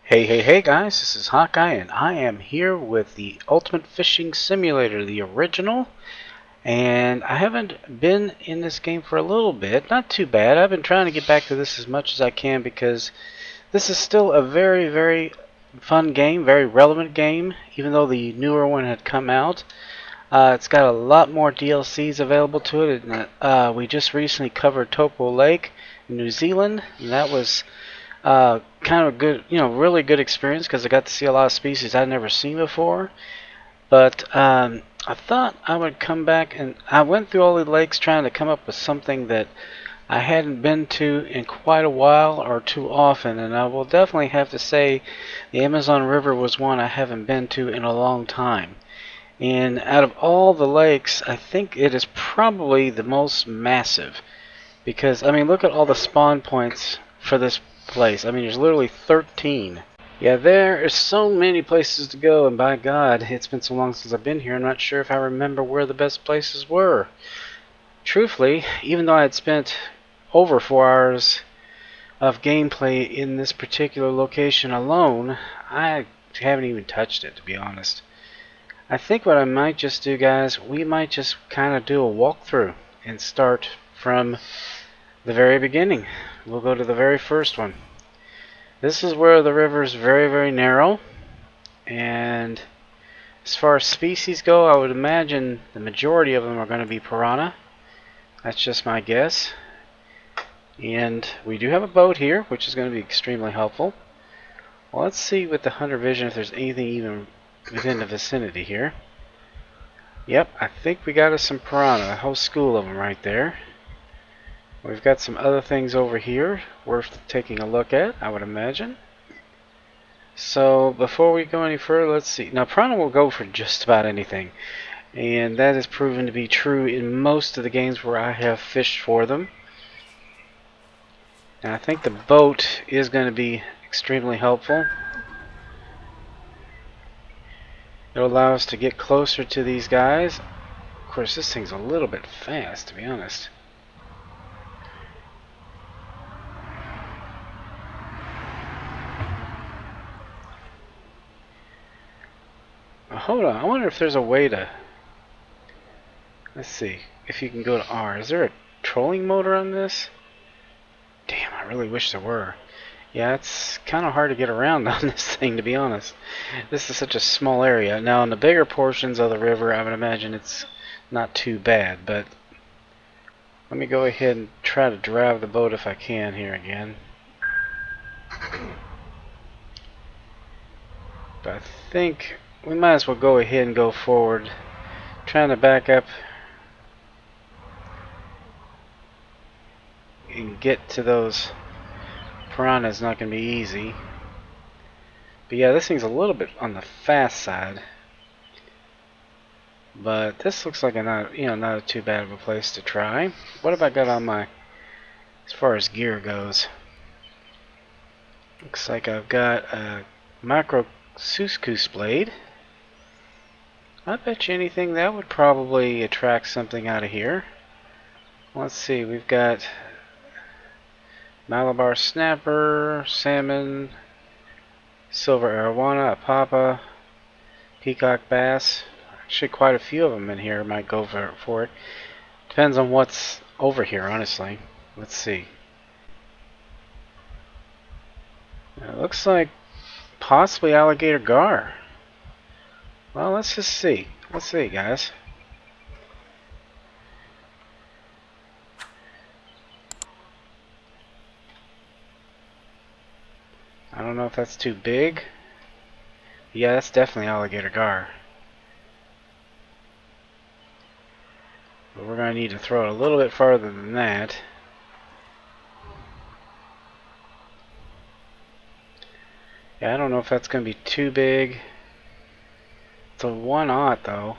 Hey guys, this is Hawkeye and I am here with the Ultimate Fishing Simulator, the original. And I haven't been in this game for a little bit, not too bad. I've been trying to get back to this as much as I can because this is still a very fun game, very relevant game, even though the newer one had come out. It's got a lot more DLCs available to it. And, we just recently covered Topo Lake in New Zealand, and that was kind of a good, really good experience because I got to see a lot of species I'd never seen before. But I thought I would come back, and I went through all the lakes trying to come up with something that I hadn't been to in quite a while or too often, and I will definitely have to say the Amazon River was one I haven't been to in a long time. And out of all the lakes, I think it is probably the most massive. Because, I mean, look at all the spawn points for this place. I mean, there's literally 13. Yeah, there is so many places to go, and by God, it's been so long since I've been here, I'm not sure if I remember where the best places were. Truthfully, even though I had spent over 4 hours of gameplay in this particular location alone, I haven't even touched it, to be honest. I think what I might just do, guys, we might just kind of do a walkthrough and start from the very beginning. We'll go to the very first one. This is where the river is very narrow, and as far as species go, I would imagine the majority of them are going to be piranha. That's just my guess. And we do have a boat here, which is going to be extremely helpful. Well, let's see with the hunter vision if there's anything even within the vicinity here. Yep, I think we got us some piranha, a whole school of them right there. We've got some other things over here worth taking a look at, I would imagine. So before we go any further, let's see. Now piranha will go for just about anything, and that has proven to be true in most of the games where I have fished for them. And I think the boat is going to be extremely helpful. It'll allow us to get closer to these guys. Of course, this thing's a little bit fast, to be honest. Hold on, I wonder if there's a way to... Let's see, if you can go to R. Is there a trolling motor on this? Damn, I really wish there were. Yeah, it's kind of hard to get around on this thing, to be honest. This is such a small area. Now, in the bigger portions of the river, I would imagine it's not too bad, but... Let me go ahead and try to drive the boat if I can here again. But I think we might as well go ahead and go forward. Trying to back up and get to those piranha is not going to be easy. But yeah, this thing's a little bit on the fast side. But this looks like not too bad of a place to try. What have I got on my, as far as gear goes? Looks like I've got a micro couscous blade. I bet you anything that would probably attract something out of here. Let's see, we've got Malabar snapper, salmon, silver arowana, a papa, peacock bass. Actually, quite a few of them in here might go for it. Depends on what's over here, honestly. Let's see. It looks like Possibly alligator gar. Well, let's just see. Let's see, guys. I don't know if that's too big. Yeah, that's definitely alligator gar. But we're going to need to throw it a little bit farther than that. Yeah, I don't know if that's going to be too big. It's a 1/0 though.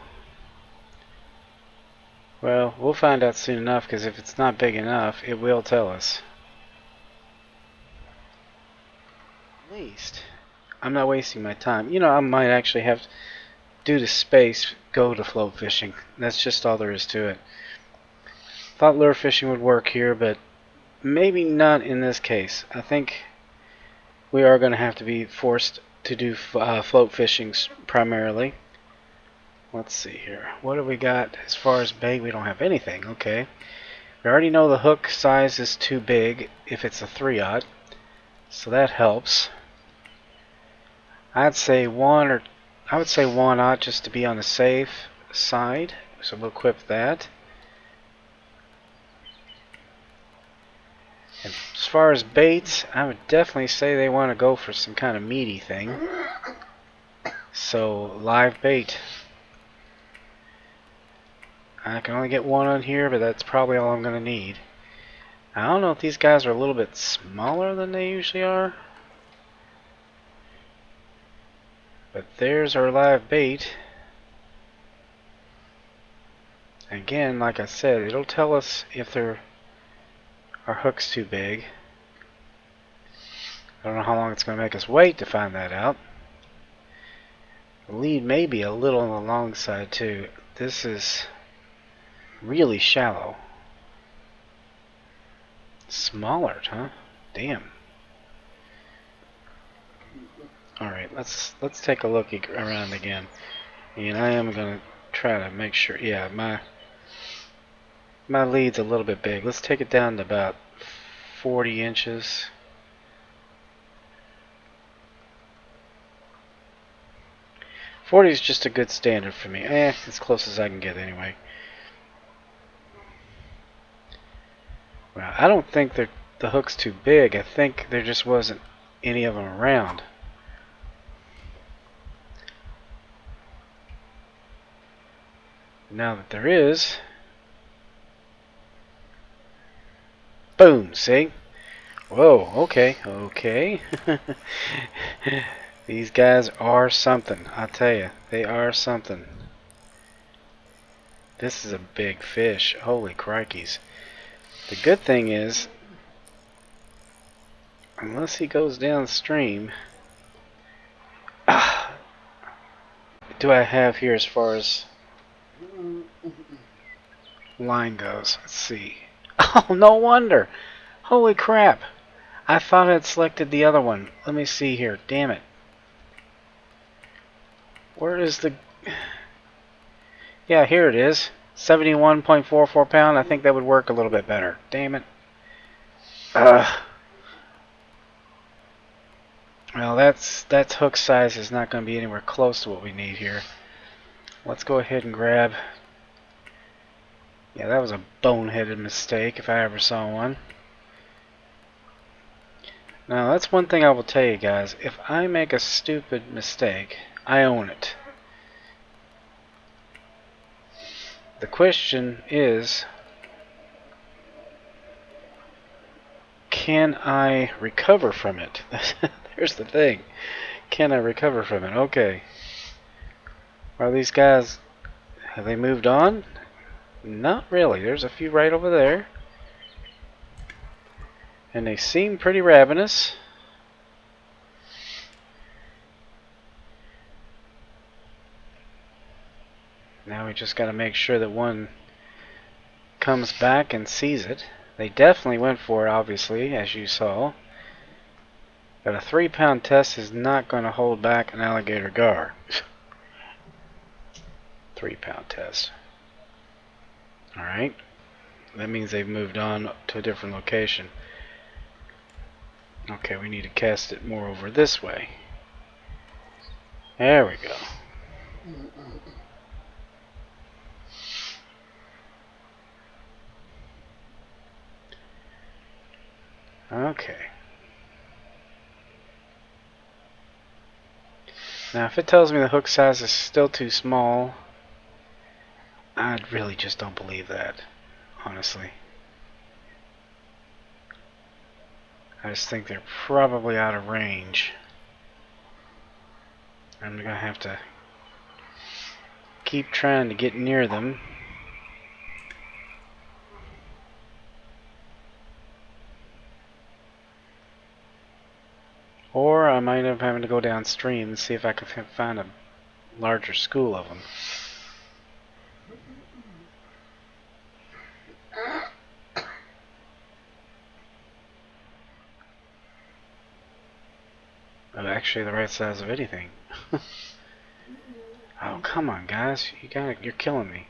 Well, we'll find out soon enough, because if it's not big enough, it will tell us. At least, I'm not wasting my time. You know, I might actually have, due to space, go to float fishing. That's just all there is to it. Thought lure fishing would work here, but maybe not in this case. I think we are going to have to be forced to do float fishing primarily. Let's see here. What do we got as far as bait? We don't have anything. Okay. We already know the hook size is too big if it's a 3/0, so that helps. I would say 1/0 just to be on the safe side. So we'll equip that. And as far as baits, I would definitely say they want to go for some kind of meaty thing. So live bait. I can only get one on here, but that's probably all I'm going to need. I don't know if these guys are a little bit smaller than they usually are. But there's our live bait. Again, like I said, it'll tell us if our hook's too big. I don't know how long it's going to make us wait to find that out. The lead may be a little on the long side too. This is really shallow. Smaller, huh? Damn. Alright, let's take a look around again. And I am going to try to make sure, yeah, my lead's a little bit big. Let's take it down to about 40 inches. .40 is just a good standard for me. As close as I can get anyway. Well, I don't think the hook's too big. I think there just wasn't any of them around. Now that there is, boom, see? Whoa, okay, okay. These guys are something, I tell you. They are something. This is a big fish. Holy crikeys. The good thing is, unless he goes downstream, do I have here as far as line goes? Let's see. Oh, no wonder. Holy crap. I thought I'd selected the other one. Let me see here. Damn it. Where is the... Yeah, here it is. 71.44 pound. I think that would work a little bit better. Damn it. Well, that's hook size is not going to be anywhere close to what we need here. Let's go ahead and grab... Yeah, that was a boneheaded mistake if I ever saw one. Now, that's one thing I will tell you guys. If I make a stupid mistake, I own it. The question is, can I recover from it? There's the thing. Can I recover from it? Okay. Are these guys, have they moved on? Not really. There's a few right over there. And they seem pretty ravenous. Now we just got to make sure that one comes back and sees it. They definitely went for it, obviously, as you saw. But a 3-pound test is not going to hold back an alligator gar. 3-pound test. Alright. That means they've moved on to a different location. Okay, we need to cast it more over this way. There we go. Okay. Now, if it tells me the hook size is still too small, I really just don't believe that, honestly. I just think they're probably out of range. I'm gonna have to keep trying to get near them. Or I might end up having to go downstream and see if I can find a larger school of them. Oh, actually, the right size of anything. Oh, come on, guys! You're killing me.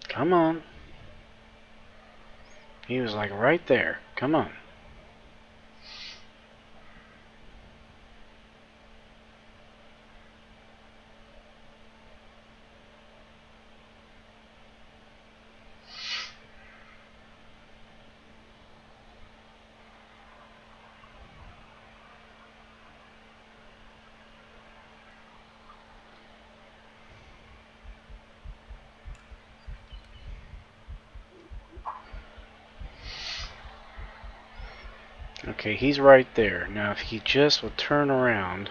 Come on. He was like right there. Come on. Okay, he's right there. Now, if he just would turn around,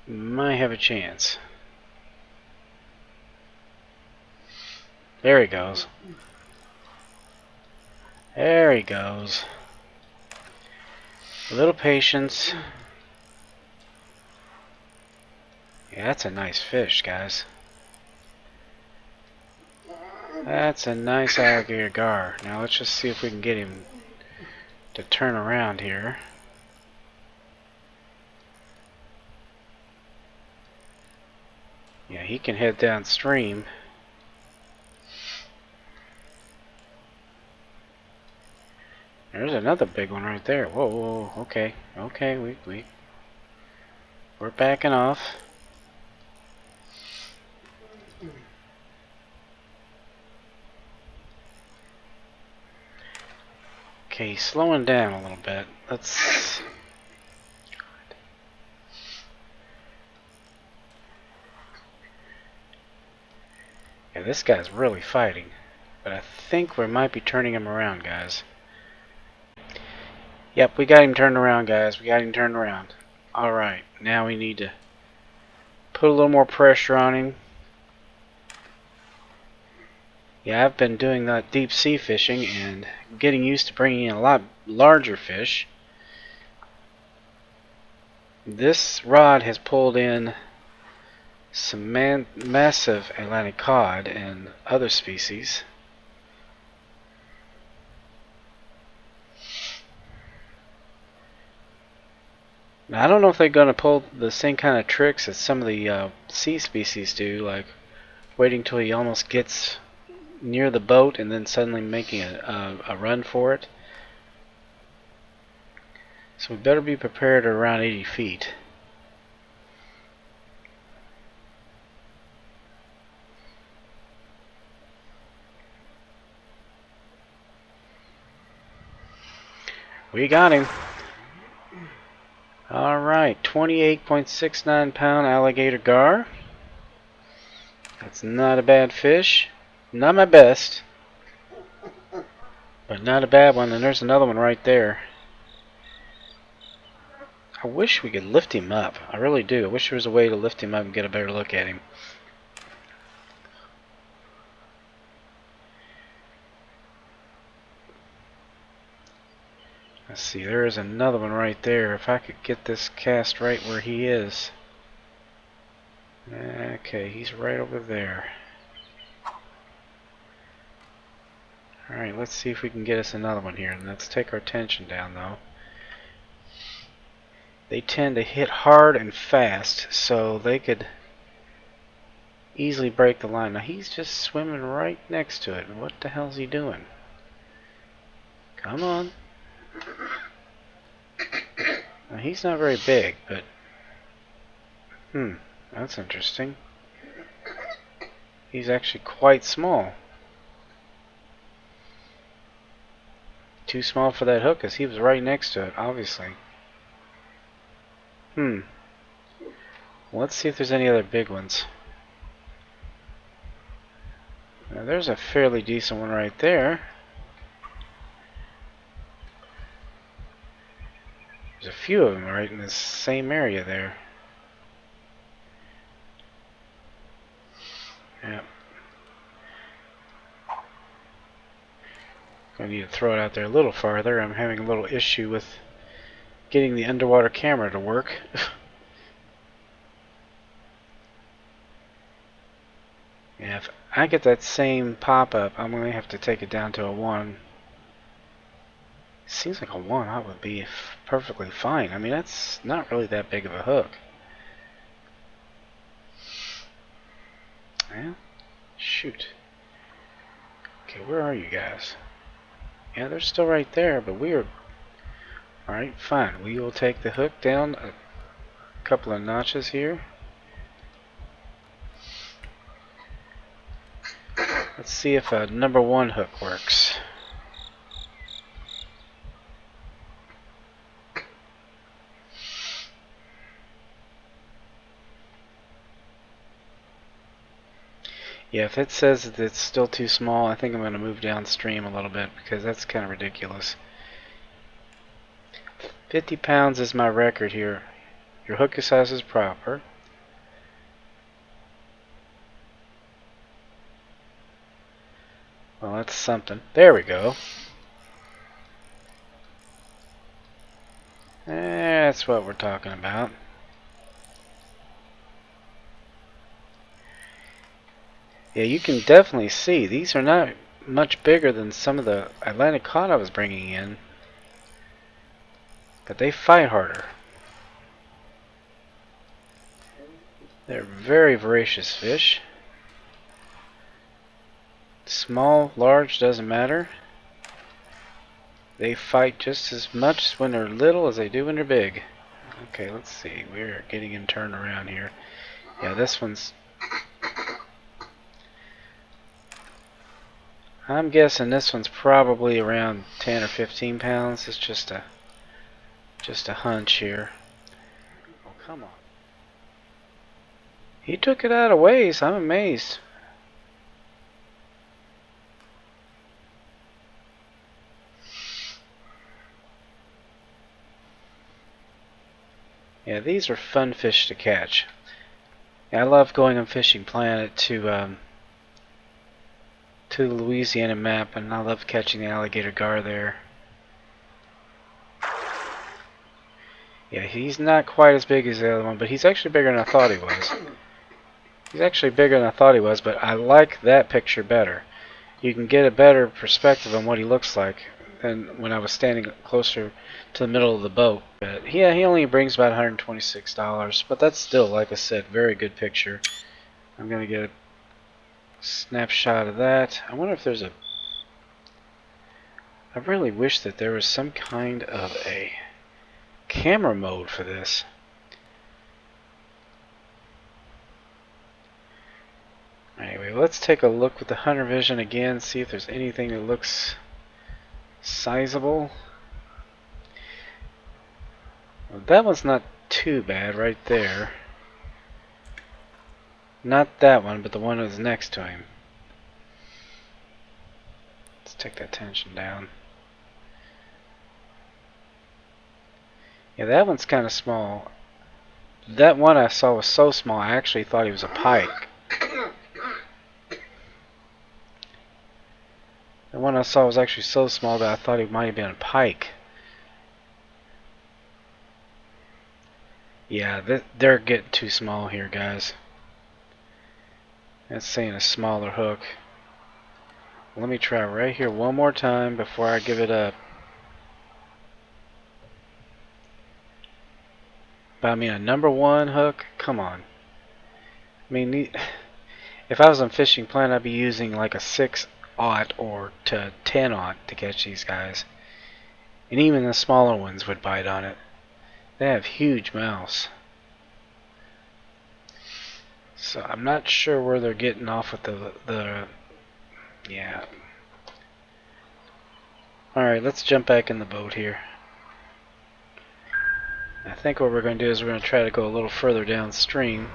might have a chance. There he goes. There he goes. A little patience. Yeah, that's a nice fish, guys. That's a nice alligator gar. Now let's just see if we can get him to turn around here. Yeah, he can head downstream. There's another big one right there. Whoa, whoa, whoa. Okay, okay, we're backing off. Okay, he's slowing down a little bit. Let's... Yeah, this guy's really fighting. But I think we might be turning him around, guys. Yep, we got him turned around, guys. We got him turned around. Alright, now we need to put a little more pressure on him. Yeah, I've been doing that deep sea fishing and getting used to bringing in a lot larger fish. This rod has pulled in some massive Atlantic cod and other species. Now, I don't know if they're going to pull the same kind of tricks as some of the sea species do, like waiting till he almost gets near the boat and then suddenly making a run for it. So we better be prepared at around 80 feet. We got him. Alright, 28.69 pound alligator gar. That's not a bad fish. Not my best, but not a bad one. And there's another one right there. I wish we could lift him up. I really do. I wish there was a way to lift him up and get a better look at him. Let's see, there is another one right there. If I could get this cast right where he is. Okay, he's right over there. Alright, let's see if we can get us another one here. Let's take our tension down though. they tend to hit hard and fast, so they could easily break the line. Now he's just swimming right next to it. What the hell's he doing? Come on. Now he's not very big, but that's interesting. He's actually quite small. Too small for that hook, because he was right next to it, obviously. Let's see if there's any other big ones. Now there's a fairly decent one right there. There's a few of them right in this same area there. Yeah. I need to throw it out there a little farther. I'm having a little issue with getting the underwater camera to work. Yeah, if I get that same pop-up, I'm going to have to take it down to a 1. Seems like a 1 out would be perfectly fine. I mean, that's not really that big of a hook. Yeah? Shoot. Okay, where are you guys? Yeah, they're still right there, but we are... Alright, fine. We will take the hook down a couple of notches here. Let's see if a number 1 hook works. Yeah, if it says that it's still too small, I think I'm going to move downstream a little bit, because that's kind of ridiculous. 50 pounds is my record here. Your hook size is proper. Well, that's something. There we go. That's what we're talking about. Yeah, you can definitely see these are not much bigger than some of the Atlantic cod I was bringing in, but they fight harder. They're very voracious fish. Small, large, doesn't matter. They fight just as much when they're little as they do when they're big. Okay, let's see. We're getting him turned around here. Yeah, this one's... I'm guessing this one's probably around 10 or 15 pounds. It's just a hunch here. Oh, come on. He took it out of ways. I'm amazed. Yeah, these are fun fish to catch. Yeah, I love going on Fishing Planet to the Louisiana map, and I love catching the alligator gar there. Yeah, he's not quite as big as the other one, but he's actually bigger than I thought he was. He's actually bigger than I thought he was, but I like that picture better. You can get a better perspective on what he looks like than when I was standing closer to the middle of the boat. But yeah, he only brings about $126, but that's still, like I said, very good picture. I'm going to get a snapshot of that. I wonder if there's a... I really wish that there was some kind of a camera mode for this. Anyway, let's take a look with the hunter vision again, see if there's anything that looks sizable. Well, that one's not too bad right there. Not that one, but the one that's next to him. Let's take that tension down. Yeah, that one's kind of small. That one I saw was so small, I actually thought he was a pike. The one I saw was actually so small that I thought he might have been a pike. Yeah, they're getting too small here, guys. That's saying a smaller hook. Let me try right here one more time before I give it up. But I mean, a #1 hook? Come on. I mean, if I was on Fishing Planet, I'd be using like a 6/0 or to 10/0 to catch these guys. And even the smaller ones would bite on it. They have huge mouths. So I'm not sure where they're getting off with the yeah. Alright, let's jump back in the boat here. I think what we're going to do is we're going to try to go a little further downstream.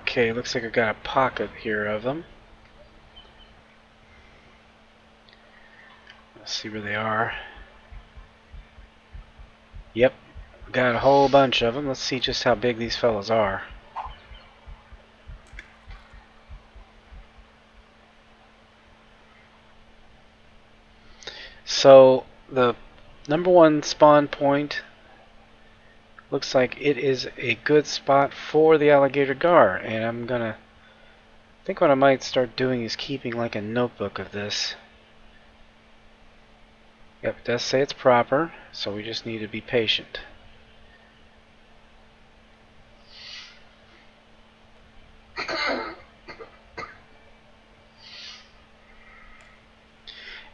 Okay, looks like I've got a pocket here of them. Let's see where they are. Yep, got a whole bunch of them. Let's see just how big these fellas are. So the #1 spawn point looks like it is a good spot for the Alligator Gar, and I think what I might start doing is keeping like a notebook of this. Yep, it does say it's proper, so we just need to be patient.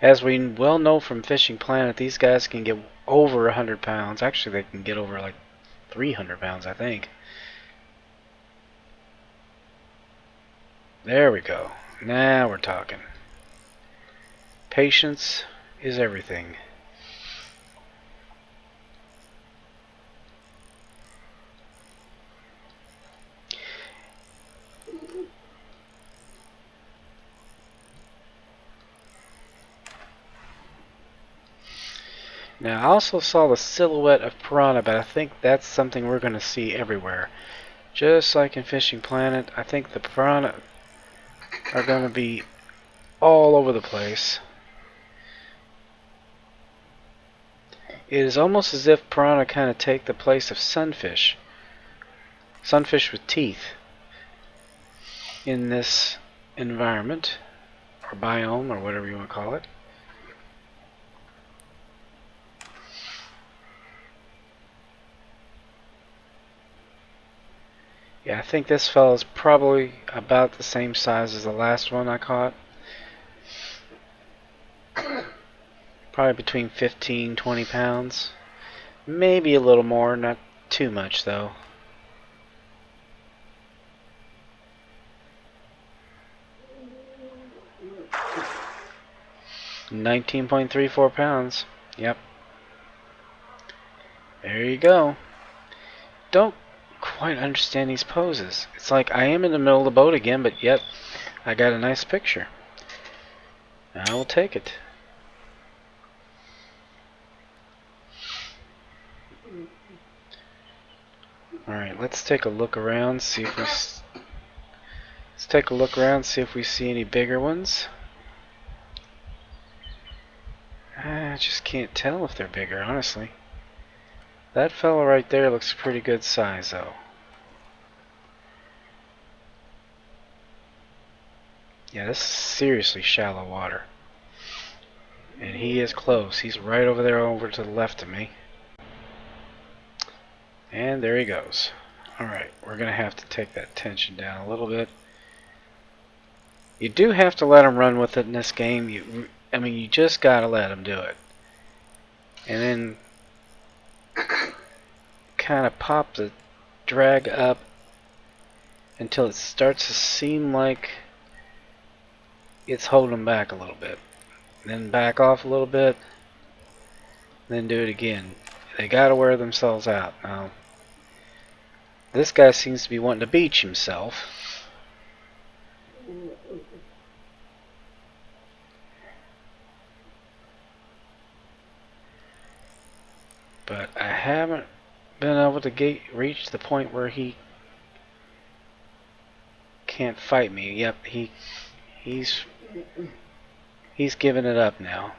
As we well know from Fishing Planet, these guys can get over 100 pounds. Actually, they can get over like 300 pounds, I think. There we go. Now we're talking. Patience is everything. Now, I also saw the silhouette of piranha, but I think that's something we're going to see everywhere. Just like in Fishing Planet, I think the piranha are going to be all over the place. It is almost as if piranha kind of take the place of sunfish. Sunfish with teeth in this environment, or biome, or whatever you want to call it. Yeah, I think this fellow's probably about the same size as the last one I caught. Probably between 15, 20 pounds. Maybe a little more, not too much though. 19.34 pounds. Yep. There you go. Don't quite understand these poses. It's like I am in the middle of the boat again, but yet I got a nice picture. I will take it. Alright, let's take a look around, see if we see any bigger ones. I just can't tell if they're bigger, honestly. That fellow right there looks pretty good size, though. Yeah, this is seriously shallow water. And he is close. He's right over there over to the left of me. And there he goes. Alright, we're going to have to take that tension down a little bit. You do have to let him run with it in this game. You just got to let him do it. And then kind of pop the drag up until it starts to seem like it's holding back a little bit. Then back off a little bit. Then do it again. They got to wear themselves out. Now, this guy seems to be wanting to beach himself. But I haven't been able to reach the point where he can't fight me. Yep, he's giving it up now.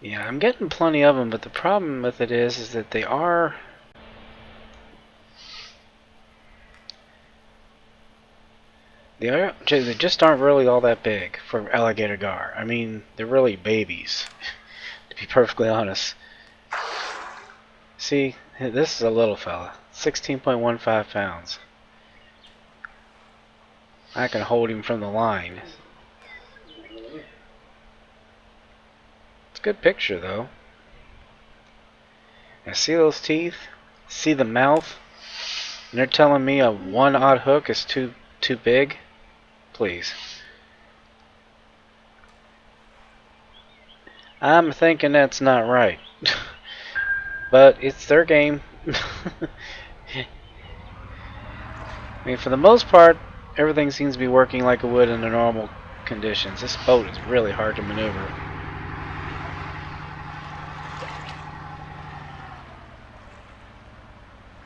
Yeah, I'm getting plenty of them, but the problem with it is that they they just aren't really all that big for alligator gar. I mean, they're really babies, to be perfectly honest. See, this is a little fella, 16.15 pounds. I can hold him from the line. It's a good picture, though. Now, see those teeth? See the mouth? And they're telling me a one-aught hook is too big? Please. I'm thinking that's not right. But it's their game. I mean, for the most part, everything seems to be working like it would in the normal conditions. This boat is really hard to maneuver.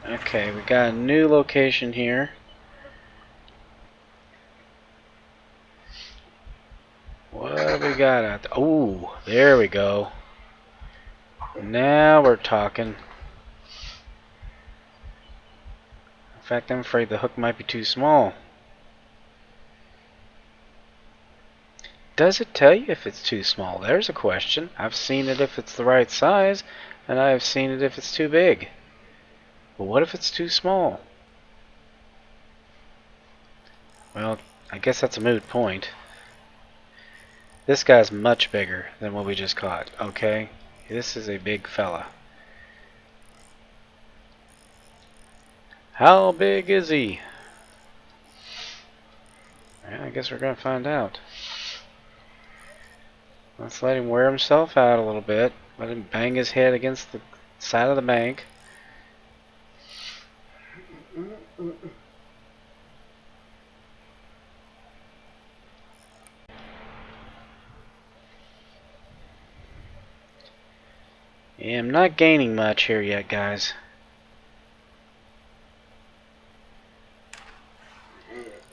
Okay, we got a new location here. What have we got out there? Ooh, there we go. Now we're talking. In fact, I'm afraid the hook might be too small. Does it tell you if it's too small? There's a question. I've seen it if it's the right size, and I've seen it if it's too big. But what if it's too small? Well, I guess that's a moot point. This guy's much bigger than what we just caught, okay? This is a big fella. How big is he? Well, I guess we're going to find out. Let's let him wear himself out a little bit. Let him bang his head against the side of the bank. Yeah, I'm not gaining much here yet, guys.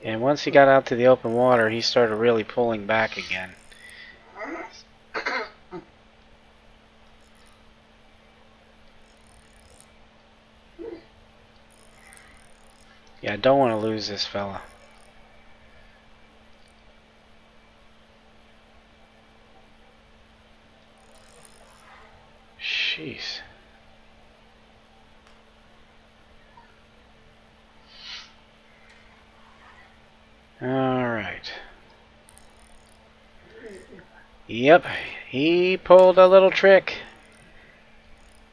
And once he got out to the open water, he started really pulling back again. Yeah, I don't want to lose this fella. Jeez. Alright. Yep, he pulled a little trick.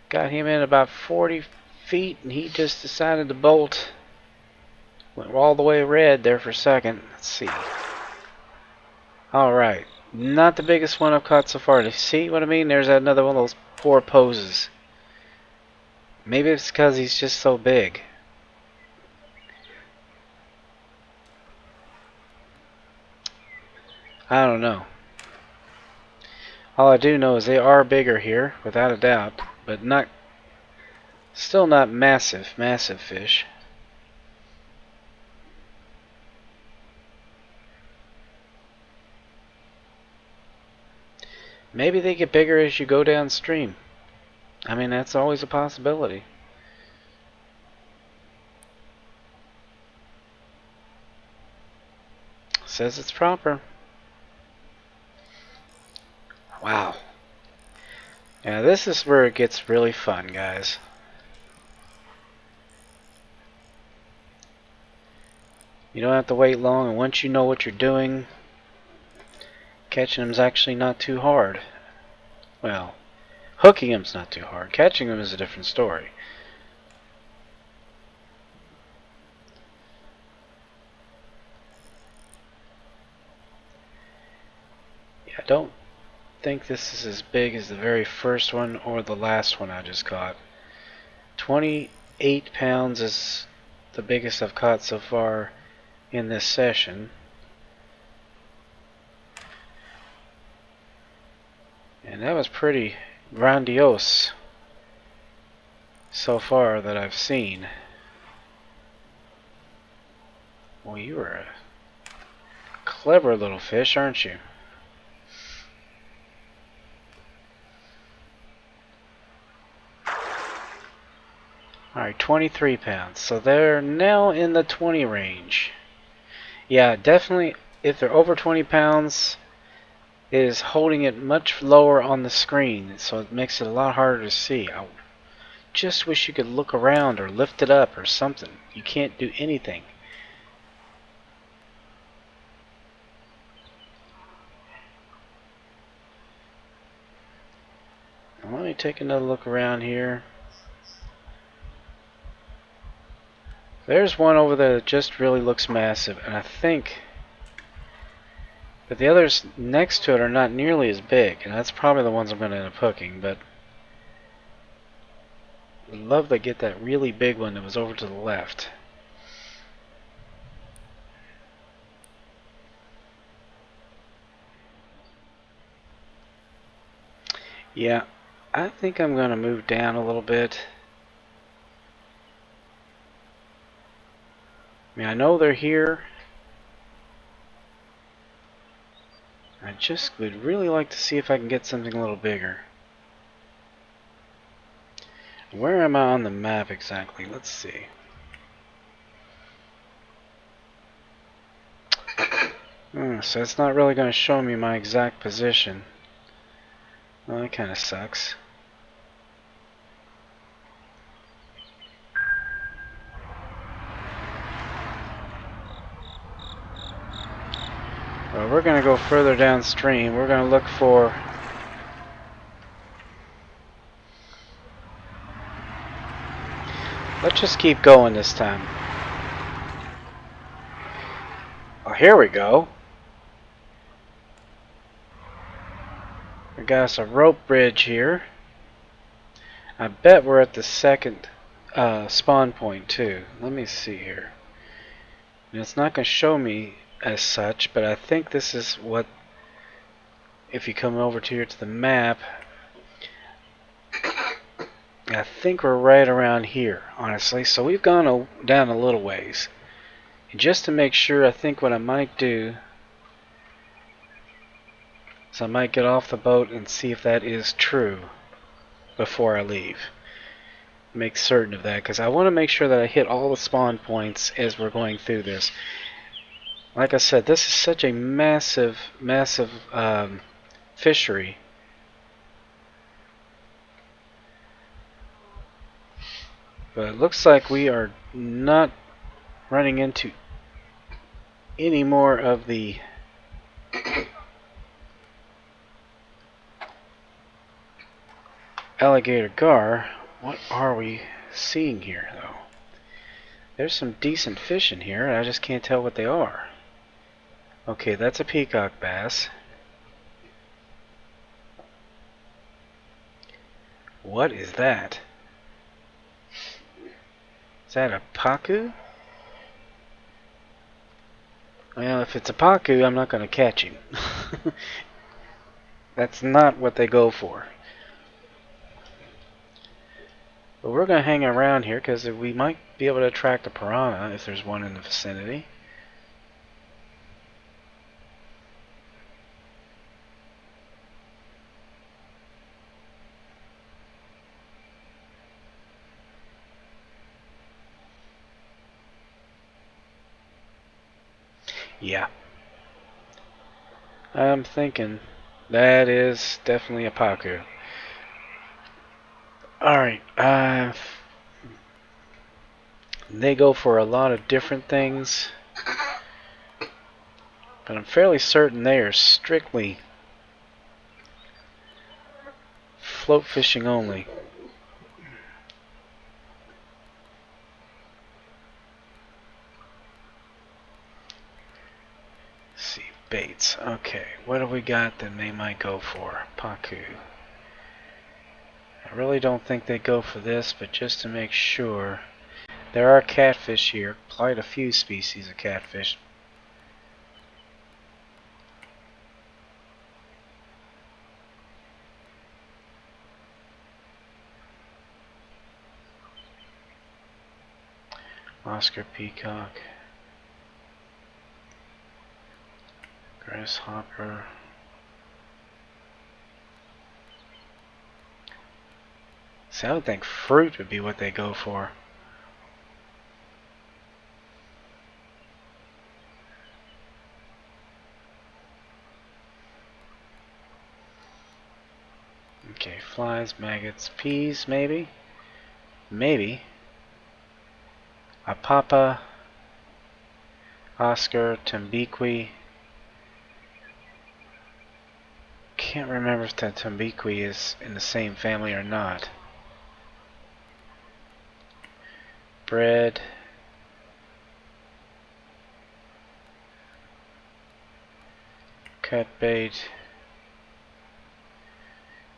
Got him in about 40 feet, and he just decided to bolt. Went all the way red there for a second. Let's see. Alright. Not the biggest one I've caught so far. See what I mean? There's another one of those poor poses. Maybe it's because he's just so big. I don't know. All I do know is they are bigger here, without a doubt, but not, still not massive fish. Maybe they get bigger as you go downstream. I mean, that's always a possibility. Says it's proper. Wow. Now this is where it gets really fun, guys. You don't have to wait long, and once you know what you're doing, catching them's actually not too hard. Well, hooking them's not too hard. Catching them is a different story. Yeah, I don't think this is as big as the very first one or the last one I just caught. 28 pounds is the biggest I've caught so far in this session. And that was pretty grandiose so far that I've seen. Well, you are a clever little fish, aren't you? 23 pounds. So they're now in the 20 range. Yeah, definitely, if they're over 20 pounds, it is holding it much lower on the screen, so it makes it a lot harder to see. I just wish you could look around or lift it up or something. You can't do anything. Now let me take another look around here. There's one over there that just really looks massive, and I think that the others next to it are not nearly as big, and that's probably the ones I'm going to end up hooking, but I'd love to get that really big one that was over to the left. Yeah, I think I'm going to move down a little bit. I mean, I know they're here. I just would really like to see if I can get something a little bigger. Where am I on the map exactly? Let's see. So it's not really going to show me my exact position. Well, that kind of sucks. Well, we're going to go further downstream. We're going to look for... Let's just keep going this time. Oh, here we go. We got us a rope bridge here. I bet we're at the second spawn point too. Let me see here. And it's not going to show me as such, but I think this is what, if you come over to here to the map, I think we're right around here, honestly. So we've gone down a little ways. And just to make sure, I think what I might do is I might get off the boat and see if that is true before I leave. Make certain of that, because I want to make sure that I hit all the spawn points as we're going through this. Like I said, this is such a massive, massive fishery. But it looks like we are not running into any more of the Alligator Gar. What are we seeing here, though? There's some decent fish in here, and I just can't tell what they are. Okay, that's a peacock bass. What is that? Is that a pacu? Well, if it's a pacu, I'm not going to catch him. That's not what they go for. But we're going to hang around here because we might be able to attract a piranha if there's one in the vicinity. Yeah. I'm thinking that is definitely a pacu. Alright, they go for a lot of different things, but I'm fairly certain they are strictly float fishing only. Let's see, baits. Okay, what have we got that they might go for? Pacu. I really don't think they go for this, but just to make sure. There are catfish here, quite a few species of catfish. Oscar peacock, grasshopper. See, I would think fruit would be what they go for. Okay, flies, maggots, peas, maybe? Maybe. A Papa, Oscar, Tembiqui. Can't remember if that Tembiqui is in the same family or not. Bread. Cut bait.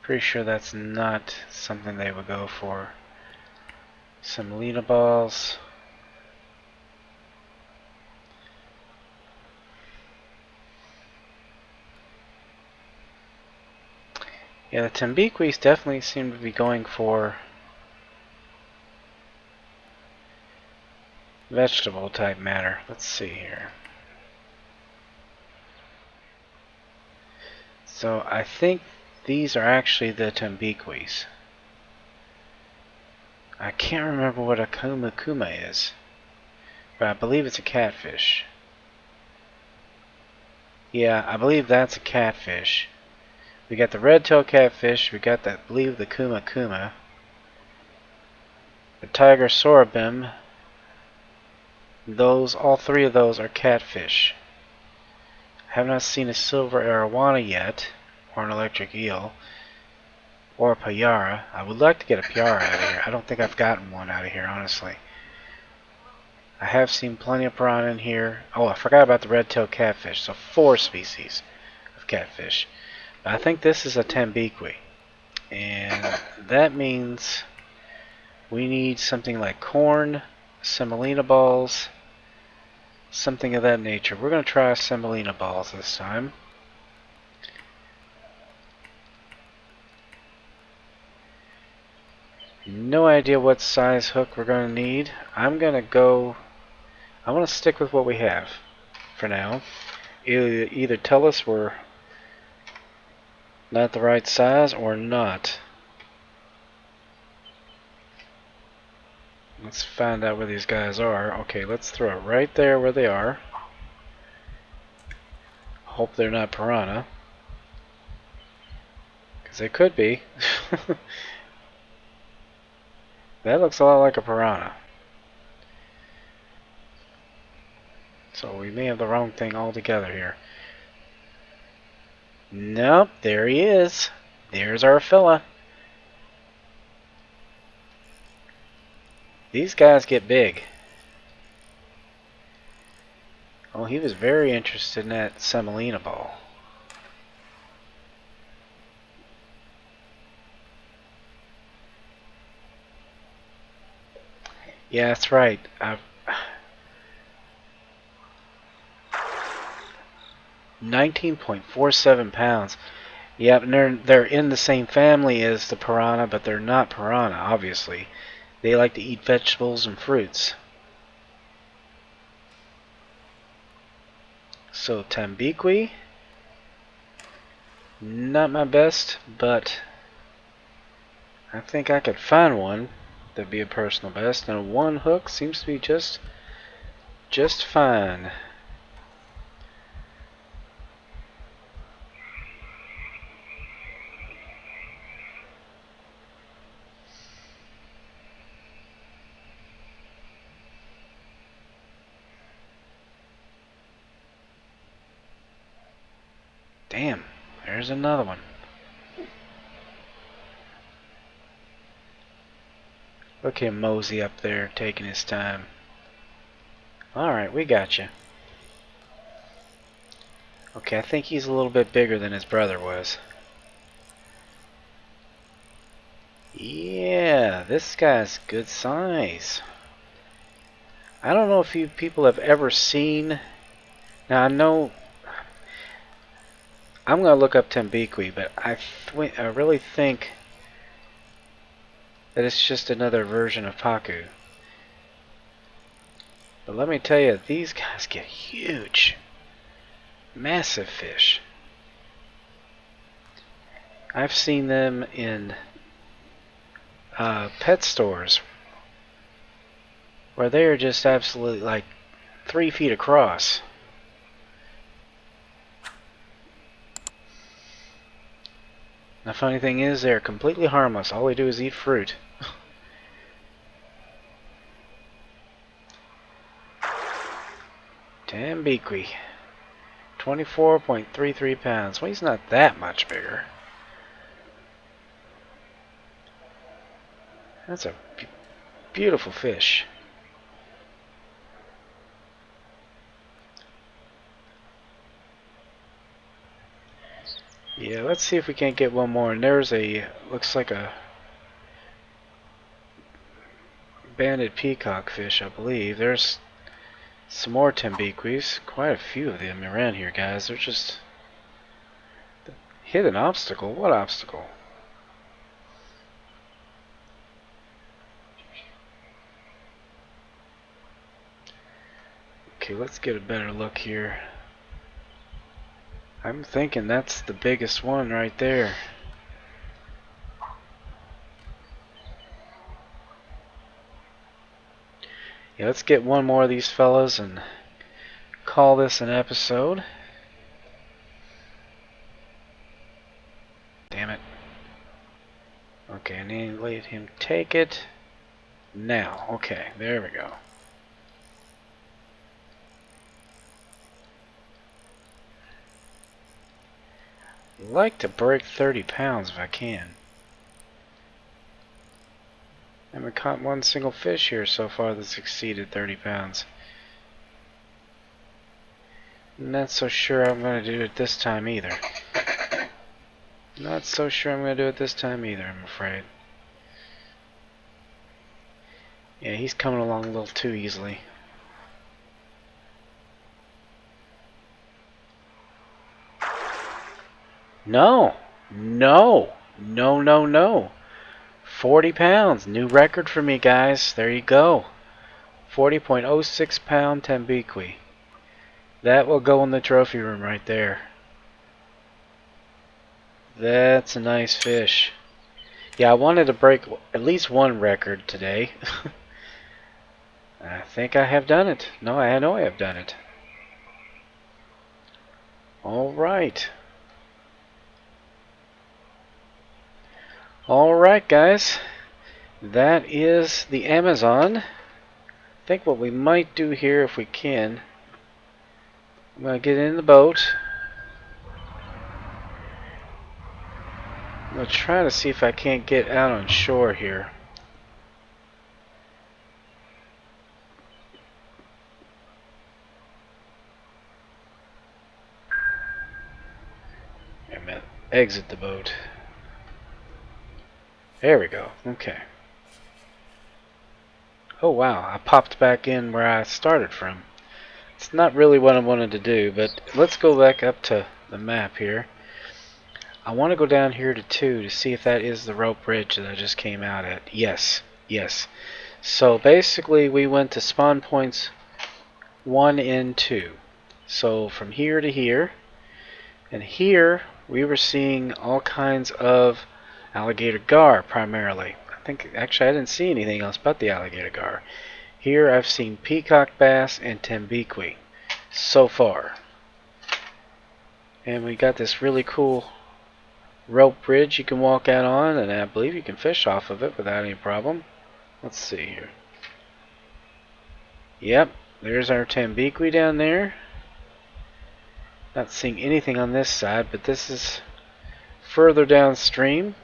Pretty sure that's not something they would go for. Semolina balls. Yeah, the Tembiquis definitely seem to be going for vegetable type matter. Let's see here. So I think these are actually the Tembiquis. I can't remember what a kuma kuma is, but I believe it's a catfish. Yeah, I believe that's a catfish. We got the red-tailed catfish, we got that, I believe, the kuma kuma. The tiger sorabim. Those, all three of those are catfish. I have not seen a silver arowana yet, or an electric eel, or a piara. I would like to get a piara out of here. I don't think I've gotten one out of here, honestly. I have seen plenty of piranha in here. Oh, I forgot about the red-tailed catfish. So 4 species of catfish. But I think this is a Tembiqui. And that means we need something like corn, semolina balls, something of that nature. We're going to try semolina balls this time. No idea what size hook we're going to need. I want to stick with what we have for now. Either tell us we're not the right size or not. Let's find out where these guys are. Okay, let's throw it right there where they are. Hope they're not piranha, because they could be. That looks a lot like a piranha. So we may have the wrong thing altogether here. Nope, there he is. There's our fella. These guys get big. Oh, he was very interested in that semolina ball. Yeah, that's right. 19.47 pounds. Yep, and they're in the same family as the piranha, but they're not piranha, obviously. They like to eat vegetables and fruits. So Tembiqui, not my best, but I think I could find one that'd be a personal best, and a 1 hook seems to be just fine. Damn, there's another one. Look at Mosey up there taking his time. Alright, we got you. Okay, I think he's a little bit bigger than his brother was. Yeah, this guy's good size. I don't know if you people have ever seen... Now, I know... I'm going to look up Tembiqui, but I really think that it's just another version of Pacu. But let me tell you, these guys get huge. Massive fish. I've seen them in pet stores where they are just absolutely like 3 feet across. The funny thing is, they're completely harmless. All they do is eat fruit. Tembiqui. 24.33 pounds. Well, he's not that much bigger. That's a beautiful fish. Yeah, let's see if we can't get one more. And there's a, looks like a banded peacock fish, I believe. There's some more Tembiquis. Quite a few of them around here, guys. They're just hit an obstacle. What obstacle? Okay, let's get a better look here. I'm thinking that's the biggest one right there. Yeah, let's get one more of these fellas and call this an episode. Damn it. Okay, I need to let him take it. Now, okay, there we go. I'd like to break 30 pounds if I can. I haven't caught one single fish here so far that's exceeded 30 pounds. Not so sure I'm going to do it this time either. Not so sure I'm going to do it this time either, I'm afraid. Yeah, he's coming along a little too easily. No! No! No, no, no! 40 pounds! New record for me, guys. There you go. 40.06 pound Tembiqui. That will go in the trophy room right there. That's a nice fish. Yeah, I wanted to break at least one record today. I think I have done it. No, I know I have done it. Alright. Alright, guys. That is the Amazon. I think what we might do here, if we can, I'm going to get in the boat. I'm going to try to see if I can't get out on shore here. I'm going to exit the boat. There we go. Okay. Oh wow, I popped back in where I started from. It's not really what I wanted to do, but let's go back up to the map here. I want to go down here to 2 to see if that is the rope bridge that I just came out at. Yes, yes. So basically we went to spawn points 1 and 2. So from here to here, and here we were seeing all kinds of alligator gar primarily. I think actually I didn't see anything else but the alligator gar. Here I've seen peacock bass and Tembiqui so far. And we got this really cool rope bridge you can walk out on, and I believe you can fish off of it without any problem. Let's see here. Yep, there's our Tembiqui down there. Not seeing anything on this side, but this is further downstream.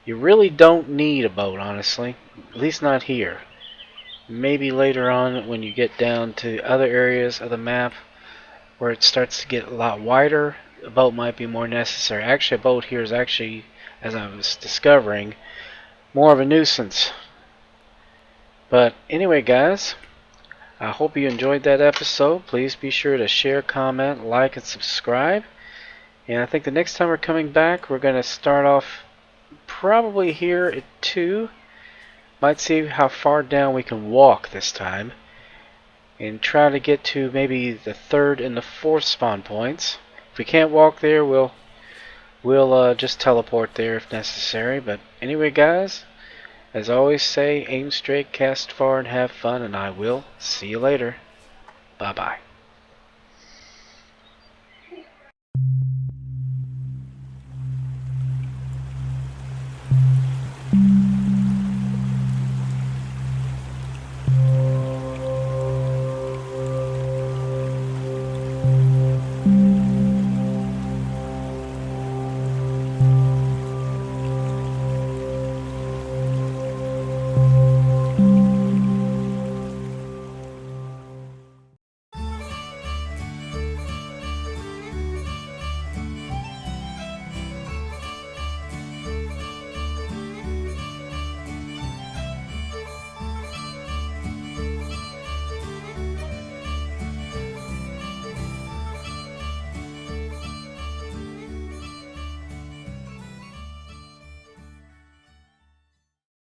You really don't need a boat, honestly. At least not here. Maybe later on when you get down to other areas of the map where it starts to get a lot wider, a boat might be more necessary. Actually, a boat here is actually, as I was discovering, more of a nuisance. But anyway, guys, I hope you enjoyed that episode. Please be sure to share, comment, like, and subscribe. And I think the next time we're coming back, we're going to start off probably here at 2. Might see how far down we can walk this time. And try to get to maybe the 3rd and the 4th spawn points. If we can't walk there, we'll just teleport there if necessary. But anyway, guys, as I always say, aim straight, cast far, and have fun, and I will see you later. Bye-bye.